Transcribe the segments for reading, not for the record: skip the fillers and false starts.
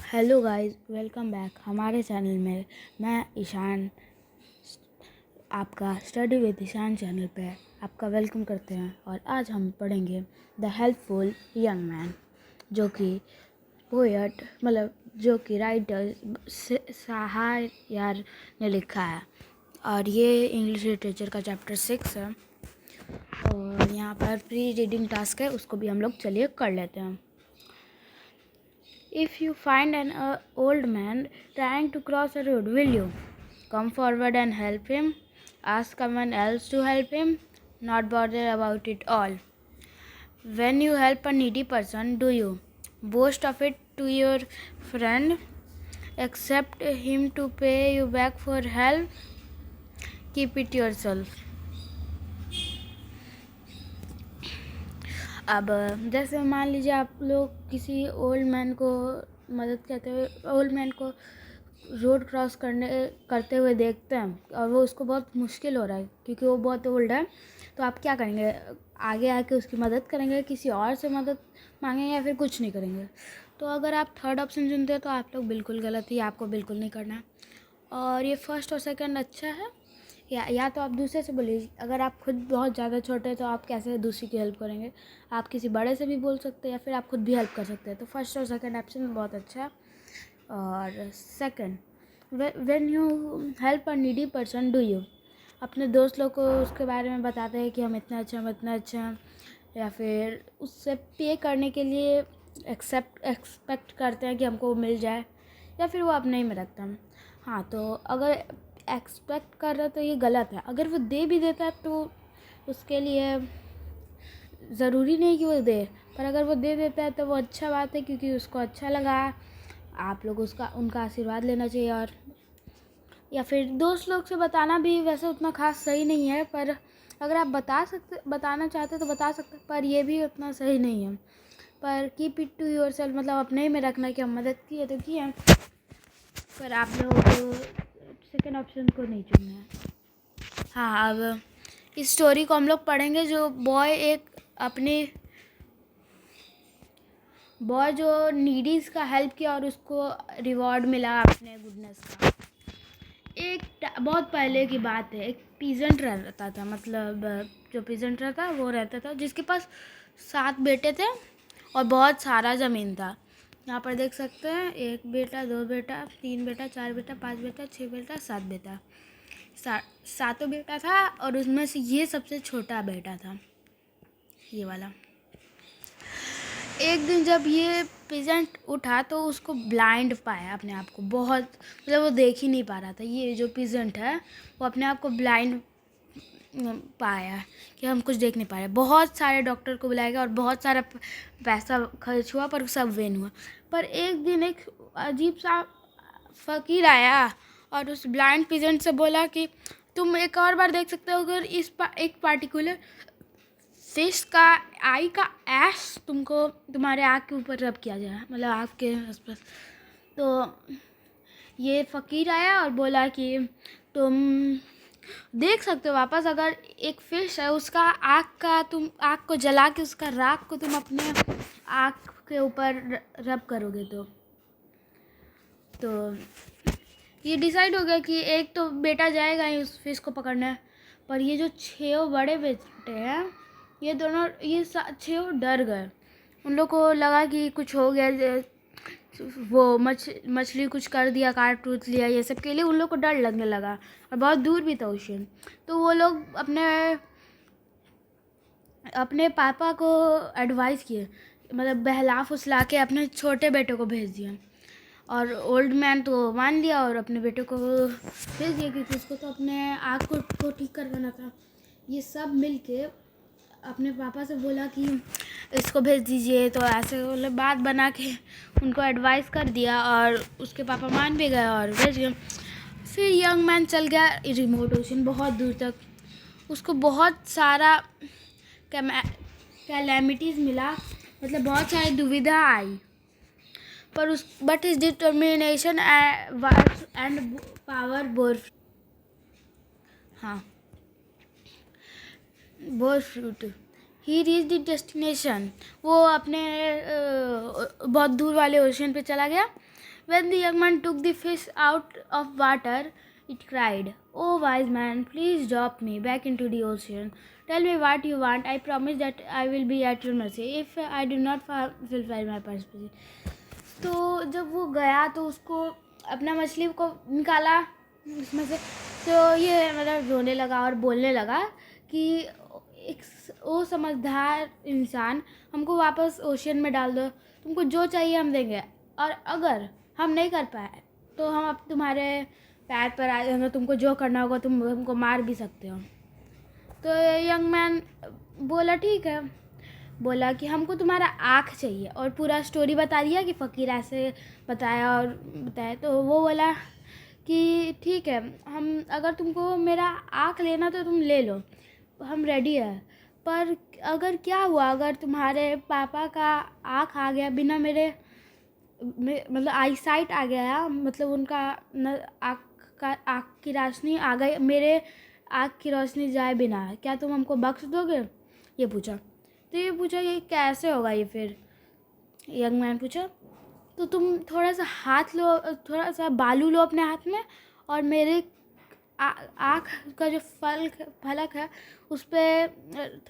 Hello guys, welcome back हमारे channel में। मैं ईशान आपका स्टडी विद ईशान चैनल पे आपका वेलकम करते हैं। और आज हम पढ़ेंगे द हेल्पफुल यंग मैन, जो कि पोएट जो कि राइटर सहायार ने लिखा है। और ये इंग्लिश लिटरेचर का चैप्टर 6 है। और यहाँ पर प्री रीडिंग टास्क है, उसको भी हम लोग चलिए कर लेते हैं। If you find an old man trying to cross a road, will you come forward and help him? Ask someone else to help him? Not bother about it all. When you help a needy person, do you boast of it to your friend? Accept him to pay you back for help? Keep it yourself. अब जैसे मान लीजिए आप लोग किसी old man को मदद करते हुए, ओल्ड मैन को रोड क्रॉस करते हुए देखते हैं और वो उसको बहुत मुश्किल हो रहा है क्योंकि वो बहुत ओल्ड है। तो आप क्या करेंगे? आगे आके उसकी मदद करेंगे, किसी और से मदद मांगेंगे, या फिर कुछ नहीं करेंगे? तो अगर आप थर्ड ऑप्शन चुनते हैं तो आप लोग बिल्कुल गलत ही, आपको बिल्कुल नहीं करना है। और ये फर्स्ट और सेकंड अच्छा है। या तो आप दूसरे से बोलिए, अगर आप खुद बहुत ज़्यादा छोटे हैं तो आप कैसे दूसरी की हेल्प करेंगे? आप किसी बड़े से भी बोल सकते हैं या फिर आप खुद भी हेल्प कर सकते हैं। तो फर्स्ट और सेकंड ऑप्शन बहुत अच्छा है। और second, when you help a needy person, do you अपने दोस्त लोग को उसके बारे में बताते हैं कि हम इतना अच्छे हैं, या फिर उससे पे करने के लिए एक्सपेक्ट करते हैं कि हमको मिल जाए, या फिर वो अपने ही में रखता है? हाँ, तो अगर एक्सपेक्ट कर रहा है तो ये गलत है। अगर वो दे भी देता है तो उसके लिए ज़रूरी नहीं कि वो दे, पर अगर वो दे देता है तो वो अच्छा बात है क्योंकि उसको अच्छा लगा। आप लोग उनका आशीर्वाद लेना चाहिए। और या फिर दोस्त लोग से बताना भी वैसे उतना खास सही नहीं है, पर अगर आप बताना चाहते तो बता सकते, पर ये भी उतना सही नहीं है। पर keep it to yourself, मतलब अपने ही में रखना कि हम मदद किए तो किए, पर आप लोगों को सेकेंड ऑप्शन को नहीं चुनना है। हाँ, अब इस स्टोरी को हम लोग पढ़ेंगे। जो बॉय जो नीडीज का हेल्प किया और उसको रिवॉर्ड मिला अपने गुडनेस का। एक बहुत पहले की बात है, एक पीजेंट रहता था, मतलब जो पीजेंट रहता वो रहता था जिसके पास 7 बेटे थे और बहुत सारा ज़मीन था। यहाँ पर देख सकते हैं, 1 बेटा, 2 बेटा, 3 बेटा, 4 बेटा, 5 बेटा, 6 बेटा, 7 बेटा, सातों बेटा था। और उसमें से ये सबसे छोटा बेटा था, ये वाला। एक दिन जब ये पेजेंट उठा तो उसको ब्लाइंड पाया अपने आप को, बहुत मतलब वो देख ही नहीं पा रहा था। ये जो पेजेंट है वो अपने आप को ब्लाइंड पाया कि हम कुछ देख नहीं पा रहे। बहुत सारे डॉक्टर को बुलाया गया और बहुत सारा पैसा खर्च हुआ, पर सब वेन हुआ। पर एक दिन एक अजीब सा फ़कीर आया और उस ब्लाइंड पेजेंट से बोला कि तुम एक और बार देख सकते हो, अगर एक पार्टिकुलर फिश का आई का ऐश तुम्हारे आँख के ऊपर रब किया जाए, मतलब आँख के आसपास। तो ये फ़कीर आया और बोला कि तुम देख सकते हो वापस, अगर एक फ़िश है उसका तुम आँख को जला के उसका राख को तुम अपने आँख के ऊपर रब करोगे तो ये डिसाइड हो गया कि एक तो बेटा जाएगा ही उस फिश को पकड़ने, पर ये जो 6 बड़े बेटे हैं, ये 6 डर गए। उन लोग को लगा कि कुछ हो गया, वो मछली कुछ कर दिया, काट टूट लिया, ये सब के लिए उन लोग को डर लगने लगा। और बहुत दूर भी था ओशन। तो वो लोग अपने पापा को एडवाइस किए, मतलब बहला फुसला के अपने छोटे बेटे को भेज दिया। और ओल्ड मैन तो मान लिया और अपने बेटे को भेज दिया क्योंकि उसको तो अपने आँख को ठीक करवाना था। ये सब मिलके अपने पापा से बोला कि इसको भेज दीजिए, तो ऐसे मतलब बात बना के उनको एडवाइस कर दिया और उसके पापा मान भी गए और भेज गए। फिर यंग मैन चल गया रिमोट ओशन, बहुत दूर तक। उसको बहुत सारा कैलेमिटीज़ मिला, मतलब बहुत सारी दुविधा आई, but his determination and power bore fruit. He reach the destination. वो अपने बहुत दूर वाले ओशन पे चला गया, When the young man took the fish out of water, it cried, "Oh wise man, please drop me back into the ocean. Tell me what you want. I promise that I will be at your mercy if I do not fulfill my purpose." तो जब वो गया तो उसको अपना मछली को निकाला उसमें से, तो ये मतलब रोने लगा और बोलने लगा कि एक वो समझदार इंसान, हमको वापस ओशियन में डाल दो, तुमको जो चाहिए हम देंगे, और अगर हम नहीं कर पाए तो हम अब तुम्हारे पैर पर आ जाएंगे, तुमको जो करना होगा तुम हमको मार भी सकते हो। तो यंग मैन बोला ठीक है, बोला कि हमको तुम्हारा आँख चाहिए, और पूरा स्टोरी बता दिया कि फ़कीर ऐसे बताया और बताया। तो वो बोला कि ठीक है, हम अगर तुमको मेरा आँख लेना तो तुम ले लो, हम रेडी है, पर अगर क्या हुआ अगर तुम्हारे पापा का आँख आ गया बिना मेरे मतलब आई साइट आ गया, मतलब उनका आँख की रोशनी आ गई, मेरे आँख की रोशनी जाए बिना, क्या तुम हमको बख्श दोगे? ये पूछा। तो ये पूछा कि कैसे होगा ये? फिर यंग मैन पूछा, तो तुम थोड़ा सा हाथ लो, थोड़ा सा बालू लो अपने हाथ में, और मेरे आँख का जो फलक है उस पर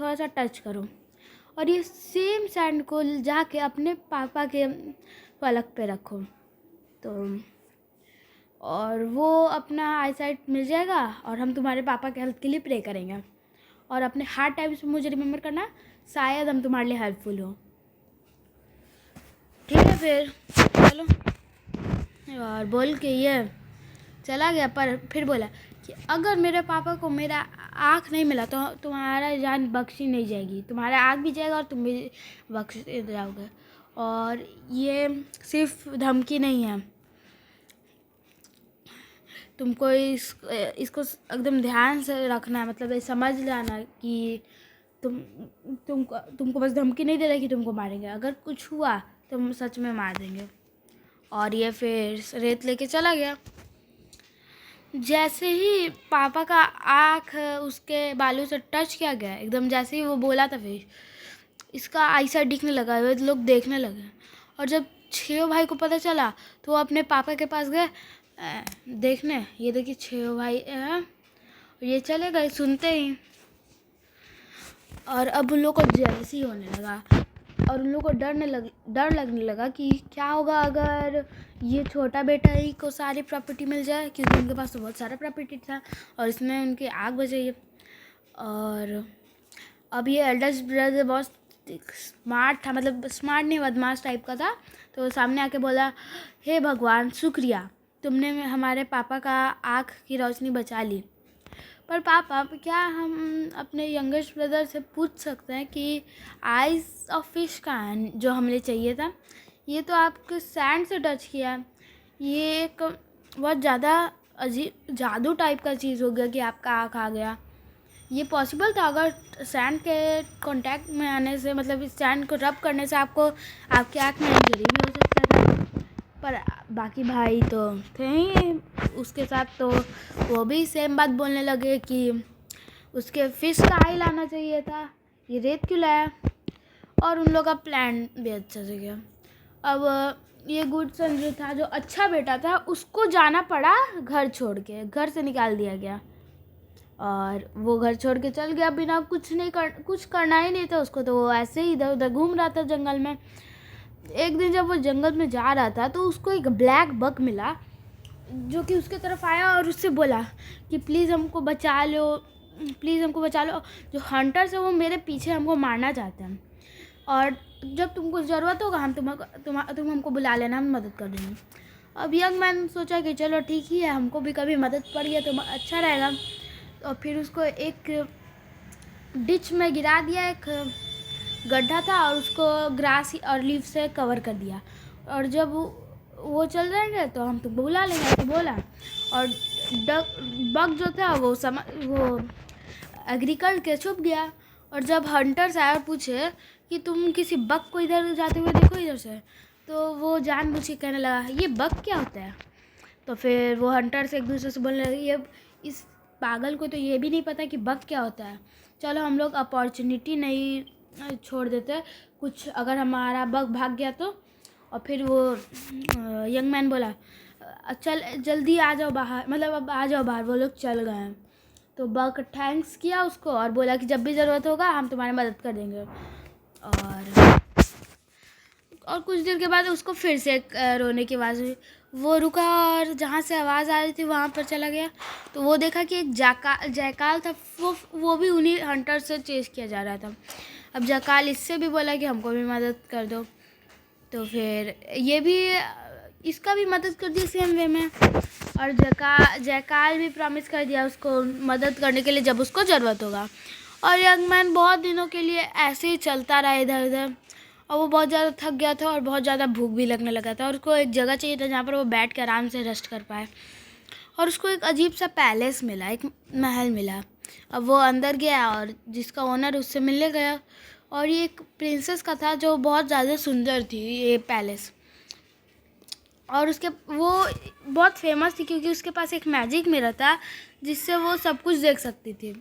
थोड़ा सा टच करो, और ये सेम सैंड को जाके अपने पापा के फलक पे रखो, तो और वो अपना आई साइट मिल जाएगा, और हम तुम्हारे पापा के हेल्थ के लिए प्रे करेंगे, और अपने हार्ड टाइम्स में मुझे रिमेम्बर करना, शायद हम तुम्हारे लिए हेल्पफुल हो। ठीक है, फिर चलो, और बोल के ये चला गया। पर फिर बोला कि अगर मेरे पापा को मेरा आँख नहीं मिला तो तुम्हारा जान बख्शी नहीं जाएगी, तुम्हारा आँख भी जाएगा और तुम भी बख्श जाओगे। और ये सिर्फ धमकी नहीं है, तुमको इसको एकदम ध्यान से रखना है, मतलब ये समझ लेना कि तुमको बस धमकी नहीं दे रहा कि तुमको मारेंगे, अगर कुछ हुआ तो हम सच में मार देंगे। और ये फिर रेत लेके चला गया। जैसे ही पापा का आँख उसके बालों से टच किया गया, एकदम जैसे ही वो बोला था फिर इसका आईसा दिखने लगा, वे लोग देखने लगे। और जब छेओ भाई को पता चला तो वो अपने पापा के पास गए देखने, ये देखिए छेओ भाई है, ये चले गए सुनते ही। और अब उन लोग को जेलसी होने लगा, और उन लोग को डर लगने लगा कि क्या होगा अगर ये छोटा बेटा ही को सारी प्रॉपर्टी मिल जाए, क्योंकि उनके पास तो बहुत सारा प्रॉपर्टी था और इसमें उनकी आग बच गई है। और अब ये एल्डर्स ब्रदर बहुत स्मार्ट था, मतलब स्मार्ट नहीं, बदमाश टाइप का था। तो सामने आके बोला, हे भगवान शुक्रिया, तुमने हमारे पापा का आँख की रोशनी बचा ली। पर पापा, क्या हम अपने यंगेस्ट ब्रदर से पूछ सकते हैं कि आइज़ ऑफ फिश का है जो हमें चाहिए था? ये तो आपके सैंड से टच किया, ये एक बहुत ज़्यादा अजीब जादू टाइप का चीज़ हो गया कि आपका आँख आ गया। ये पॉसिबल था अगर सैंड के कांटेक्ट में आने से, मतलब इस सैंड को रब करने से आपको आपकी आँख में इंजरी भी हो सकता था। पर बाकी भाई तो थे ही उसके साथ, तो वो भी सेम बात बोलने लगे कि उसके फिश का आई लाना चाहिए था, ये रेत क्यों लाया। और उन लोग का प्लान भी अच्छा से गया। अब ये गुड सन जो था, जो अच्छा बेटा था, उसको जाना पड़ा घर छोड़ के, घर से निकाल दिया गया, और वो घर छोड़ के चल गया बिना कुछ करना ही नहीं था उसको, तो वो ऐसे ही इधर उधर घूम रहा था जंगल में। एक दिन जब वो जंगल में जा रहा था तो उसको एक ब्लैक बग मिला, जो कि उसके तरफ आया और उससे बोला कि प्लीज़ हमको बचा लो, प्लीज़ हमको बचा लो, जो हंटर्स है वो मेरे पीछे हमको मारना चाहते हैं, और जब तुमको ज़रूरत होगा हम तुम हमको बुला लेना, हम मदद कर देंगे। अब यंग मैन सोचा कि चलो ठीक ही है, हमको भी कभी मदद पड़ी है तो अच्छा रहेगा। और फिर उसको एक डिच में गिरा दिया, एक गड्ढा था, और उसको ग्रास और लीफ से कवर कर दिया, और जब वो चल जाएंगे तो हम तुमको बुला लेंगे, तो बोला। और बग जो था वो एग्रीकल्चर के छुप गया, और जब हंटर्स आए और पूछे कि तुम किसी बग को इधर जाते हुए देखो इधर से, तो वो जानबूझ के कहने लगा ये बग क्या होता है। तो फिर वो हंटर्स एक दूसरे से बोलने लगे, ये इस पागल को तो ये भी नहीं पता कि बग क्या होता है, चलो हम लोग अपॉर्चुनिटी नहीं छोड़ देते कुछ, अगर हमारा बग भाग गया तो। और फिर वो यंग मैन बोला चल जल्दी आ जाओ बाहर, मतलब अब आ जाओ बाहर। वो लोग चल गए हैं। तो बक थैंक्स किया उसको और बोला कि जब भी ज़रूरत होगा हम तुम्हारी मदद कर देंगे। और कुछ देर के बाद उसको फिर से रोने की आवाज़ हुई। वो रुका और जहाँ से आवाज़ आ रही थी वहाँ पर चला गया। तो वो देखा कि एक जयकाल था, वो भी उन्हीं हंटर से चेस किया जा रहा था। अब जयकाल इससे भी बोला कि हमको भी मदद कर दो। तो फिर ये भी इसका भी मदद कर दी सेम वे में। और जयकाल भी प्रॉमिस कर दिया उसको मदद करने के लिए जब उसको ज़रूरत होगा। और यंग मैन बहुत दिनों के लिए ऐसे ही चलता रहा इधर उधर। और वो बहुत ज़्यादा थक गया था और बहुत ज़्यादा भूख भी लगने लगा था। और उसको एक जगह चाहिए था जहाँ पर वो बैठ के आराम से रेस्ट कर पाए। और उसको एक अजीब सा पैलेस मिला, एक महल मिला। अब वो अंदर गया और जिसका ओनर उससे मिलने गया। और ये एक प्रिंसेस का था जो बहुत ज़्यादा सुंदर थी ये पैलेस। और उसके वो बहुत फेमस थी क्योंकि उसके पास एक मैजिक मिरर था जिससे वो सब कुछ देख सकती थी।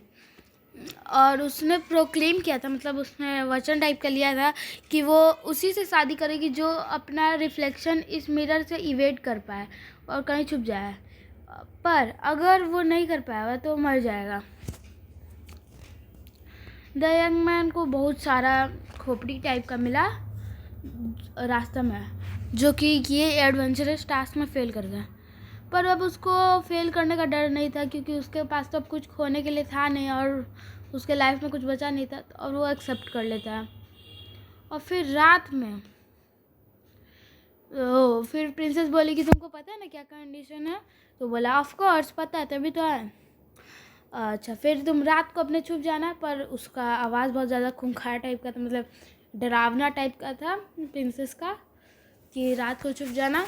और उसने प्रोक्लेम किया था, मतलब उसने वचन टाइप का लिया था कि वो उसी से शादी करेगी जो अपना रिफ्लेक्शन इस मिरर से इवेट कर पाए और कहीं छुप जाए। पर अगर वो नहीं कर पाएगा तो मर जाएगा। द यंग मैन को बहुत सारा खोपड़ी टाइप का मिला रास्ता में, जो कि ये एडवेंचरस टास्क में फेल कर गया। पर अब उसको फेल करने का डर नहीं था क्योंकि उसके पास तो अब कुछ खोने के लिए था नहीं और उसके लाइफ में कुछ बचा नहीं था। और वो एक्सेप्ट कर लेता है। और फिर रात में फिर प्रिंसेस बोली कि तुमको पता है ना क्या कंडीशन है। तो बोला ऑफ कोर्स पता है, तभी तो है। अच्छा, फिर तुम रात को अपने छुप जाना। पर उसका आवाज़ बहुत ज़्यादा खूंखार टाइप का था, मतलब डरावना टाइप का था प्रिंसेस का, कि रात को छुप जाना।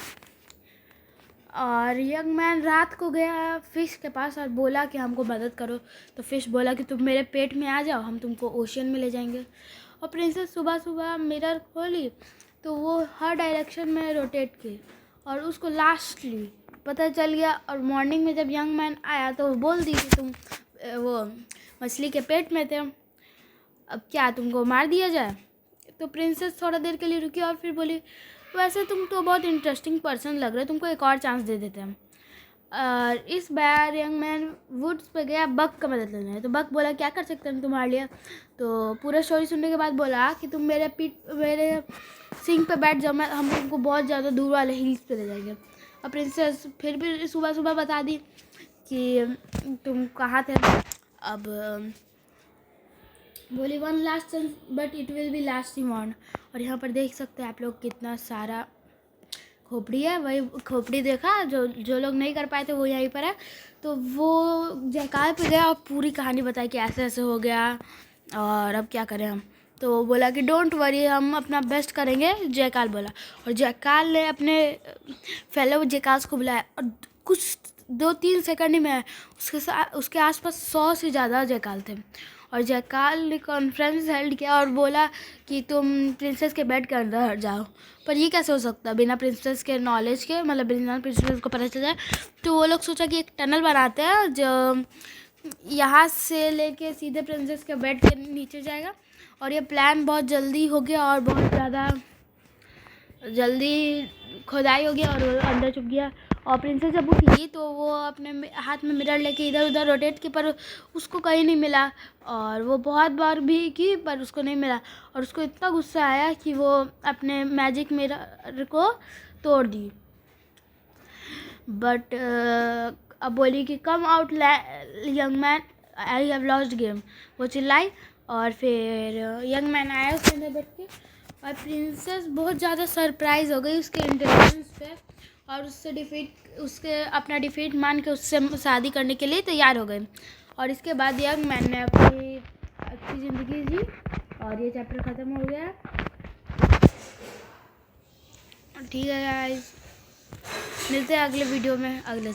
और यंग मैन रात को गया फ़िश के पास और बोला कि हमको मदद करो। तो फ़िश बोला कि तुम मेरे पेट में आ जाओ, हम तुमको ओशियन में ले जाएंगे। और प्रिंसेस सुबह सुबह मिरर खोली तो वो हर डायरेक्शन में रोटेट की और उसको लास्टली पता चल गया। और मॉर्निंग में जब यंग मैन आया तो वो बोल दी कि तुम वो मछली के पेट में थे, अब क्या तुमको मार दिया जाए। तो प्रिंसेस थोड़ा देर के लिए रुकी और फिर बोली वैसे तुम तो बहुत इंटरेस्टिंग पर्सन लग रहे हो, तुमको एक और चांस दे देते हैं। और इस बार यंग मैन वुड्स पे गया बक का मदद लेने। तो बक बोला क्या कर सकते हैं तुम्हारे लिए। तो पूरा स्टोरी सुनने के बाद बोला कि तुम मेरे सिंग पे बैठ जाओ, मैं हम तुमको बहुत ज़्यादा दूर वाले हिल्स पे ले जाएंगे। और प्रिंसेस फिर भी सुबह सुबह बता दी कि तुम कहाँ थे। अब बोली one last chance but it will be lasting on. और यहाँ पर देख सकते हैं आप लोग कितना सारा खोपड़ी है। वही खोपड़ी देखा जो लोग नहीं कर पाए थे वो यहीं पर है। तो वो जयकाल पे गया और पूरी कहानी बताई कि ऐसे ऐसे हो गया और अब क्या करें हम। तो बोला कि डोंट वरी, हम अपना बेस्ट करेंगे, जयकाल बोला। और जयकाल ने अपने फेलो जयकाल्स को बुलाया और कुछ 2-3 सेकंड ही में उसके आसपास 100 से ज़्यादा जयकाल थे। और जयकाल ने कॉन्फ्रेंस हेल्ड किया और बोला कि तुम प्रिंसेस के बेड के अंदर जाओ। पर ये कैसे हो सकता है बिना प्रिंसेस के नॉलेज के, मतलब बिना प्रिंसेस को पता चल जाए। तो वो लोग सोचा कि एक टनल बनाते हैं जो यहाँ से लेके सीधे प्रिंसेस के बेड के नीचे जाएगा। और ये प्लान बहुत जल्दी हो गया और बहुत ज़्यादा जल्दी खुदाई हो गया और वो अंदर छुप गया। और प्रिंसेस जब उठी तो वो अपने हाथ में मिरर लेके इधर उधर रोटेट की, पर उसको कहीं नहीं मिला। और वो बहुत बार भी की पर उसको नहीं मिला। और उसको इतना गुस्सा आया कि वो अपने मैजिक मिरर को तोड़ दी। बट अब बोली कि come out young man, I have lost game, वो चिल्लाई। और फिर यंग मैन आया उसके अंदर बैठ के। और प्रिंसेस बहुत ज़्यादा सरप्राइज़ हो गई उसके इंटेलिजेंस पे और उसके अपना डिफीट मान के उससे शादी करने के लिए तैयार हो गए। और इसके बाद यंग मैन ने अपनी अच्छी ज़िंदगी जी और ये चैप्टर ख़त्म हो गया। ठीक है गाइस, मिलते हैं अगले वीडियो में अगले